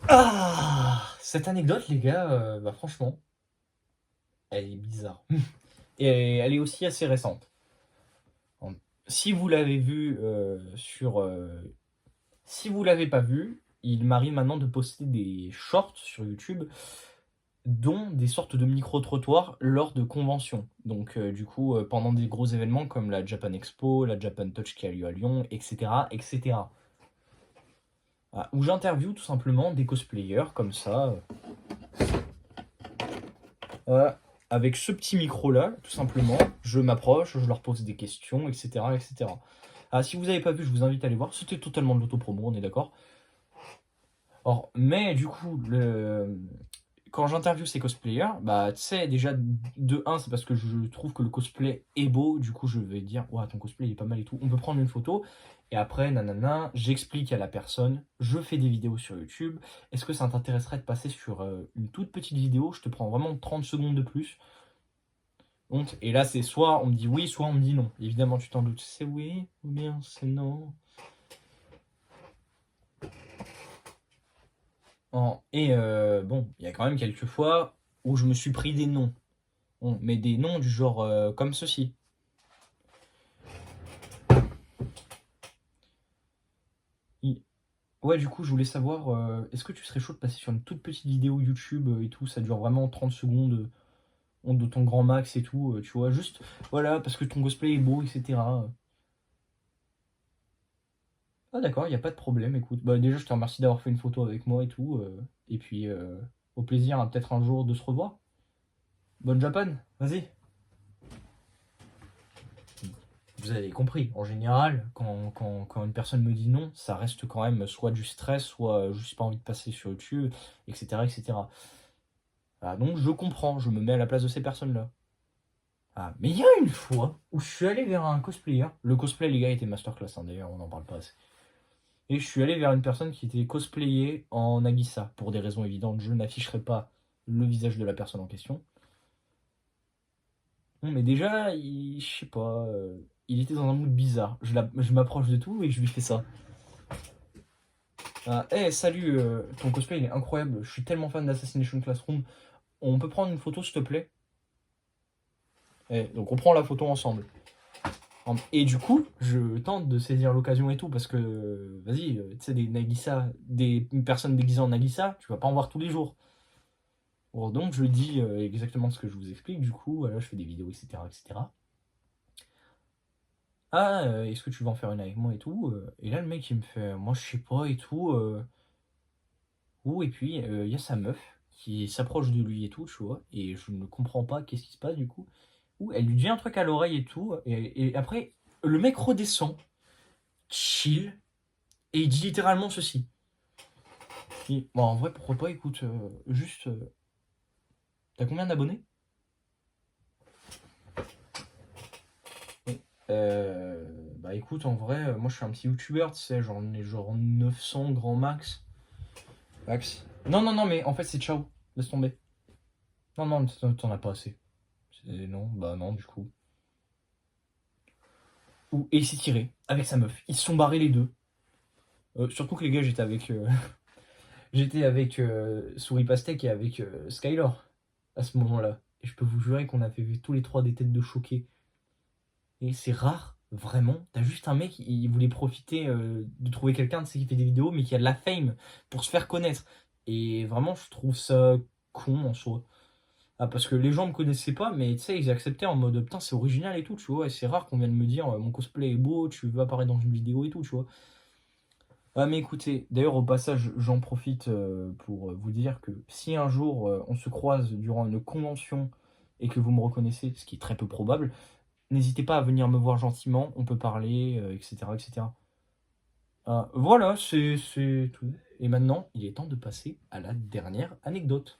Ah! Cette anecdote, les gars, bah, franchement, elle est bizarre et elle est aussi assez récente. En si vous l'avez vue, si vous l'avez pas vue, il m'arrive maintenant de poster des shorts sur YouTube, dont des sortes de micro-trottoirs lors de conventions. Donc du coup, pendant des gros événements comme la Japan Expo, la Japan Touch qui a lieu à Lyon et cetera et cetera. Où j'interviewe tout simplement des cosplayers comme ça, voilà, avec ce petit micro-là, tout simplement, je m'approche, je leur pose des questions, etc., etc. Si vous n'avez pas vu, je vous invite à aller voir. C'était totalement de l'autopromo, on est d'accord. Or, mais du coup, quand j'interviewe ces cosplayers, bah, tu sais, déjà, de un, c'est parce que je trouve que le cosplay est beau. Du coup, je vais dire, ouais, ton cosplay il est pas mal et tout. On peut prendre une photo. Et après, nanana, j'explique à la personne, je fais des vidéos sur YouTube. Est-ce que ça t'intéresserait de passer sur une toute petite vidéo? Je te prends vraiment 30 secondes de plus. Donc, et là, c'est soit on me dit oui, soit on me dit non. Évidemment, tu t'en doutes. C'est oui ou bien c'est non. Bon, il y a quand même quelques fois où je me suis pris des noms. Bon, mais des noms du genre comme ceci. I- Ouais, du coup, je voulais savoir, est-ce que tu serais chaud de passer sur une toute petite vidéo YouTube et tout, ça dure vraiment 30 secondes, de ton grand max et tout, tu vois, juste, voilà, parce que ton cosplay est beau, etc. Ah d'accord, il n'y a pas de problème, écoute. Bah déjà, je te remercie d'avoir fait une photo avec moi et tout, et puis au plaisir, hein, peut-être un jour de se revoir. Bonne Japan, vas-y. Vous avez compris, en général, quand une personne me dit non, ça reste quand même soit du stress, soit juste pas envie de passer sur YouTube, etc. etc. Donc je comprends, je me mets à la place de ces personnes-là. Mais il y a une fois où je suis allé vers un cosplayer. Le cosplay, les gars, était masterclass, hein, d'ailleurs, on n'en parle pas assez. Et je suis allé vers une personne qui était cosplayée en Nagisa. Pour des raisons évidentes, je n'afficherai pas le visage de la personne en question. Non, mais déjà, je sais pas, il était dans un mood bizarre. Je m'approche de tout et je lui fais ça. Hey, salut, ton cosplay il est incroyable. Je suis tellement fan d'Assassination Classroom. On peut prendre une photo, s'il te plaît? Donc on prend la photo ensemble. Et du coup, je tente de saisir l'occasion et tout, parce que, vas-y, tu sais, des Nagisa, des personnes déguisées en Nagisa, tu vas pas en voir tous les jours. Bon, donc je dis exactement ce que je vous explique, du coup, voilà, je fais des vidéos, etc., etc. Est-ce que tu veux en faire une avec moi et tout? Et là, le mec, il me fait, moi, je sais pas et tout. Et puis, il y a sa meuf qui s'approche de lui et tout, tu vois, et je ne comprends pas qu'est-ce qui se passe, du coup. Elle lui dit un truc à l'oreille et tout, et après, le mec redescend, chill, et il dit littéralement ceci. Bon, en vrai, pourquoi pas, écoute, juste, t'as combien d'abonnés? Euh, Bah écoute, en vrai, moi je suis un petit youtubeur, tu sais, j'en ai genre 900 grand max. Max. Non, non, non, mais en fait c'est ciao, laisse tomber. Non, non, t'en as pas assez. Non, bah non, du coup. Et il s'est tiré avec sa meuf. Ils se sont barrés les deux. Surtout que les gars, j'étais avec Souris Pastèque et avec Skylor à ce moment-là. Et je peux vous jurer qu'on avait vu tous les trois des têtes de choqués. Et c'est rare, vraiment. T'as juste un mec, il voulait profiter de trouver quelqu'un, de sais, qui fait des vidéos, mais qui a de la fame pour se faire connaître. Et vraiment, je trouve ça con en soi. Parce que les gens me connaissaient pas, mais tu sais, ils acceptaient en mode putain, c'est original et tout, tu vois. Et c'est rare qu'on vienne me dire mon cosplay est beau, tu veux apparaître dans une vidéo et tout, tu vois. Mais écoutez, d'ailleurs, au passage, j'en profite pour vous dire que si un jour on se croise durant une convention et que vous me reconnaissez, ce qui est très peu probable, n'hésitez pas à venir me voir gentiment, on peut parler, etc., etc. Voilà, c'est tout. Et maintenant, il est temps de passer à la dernière anecdote.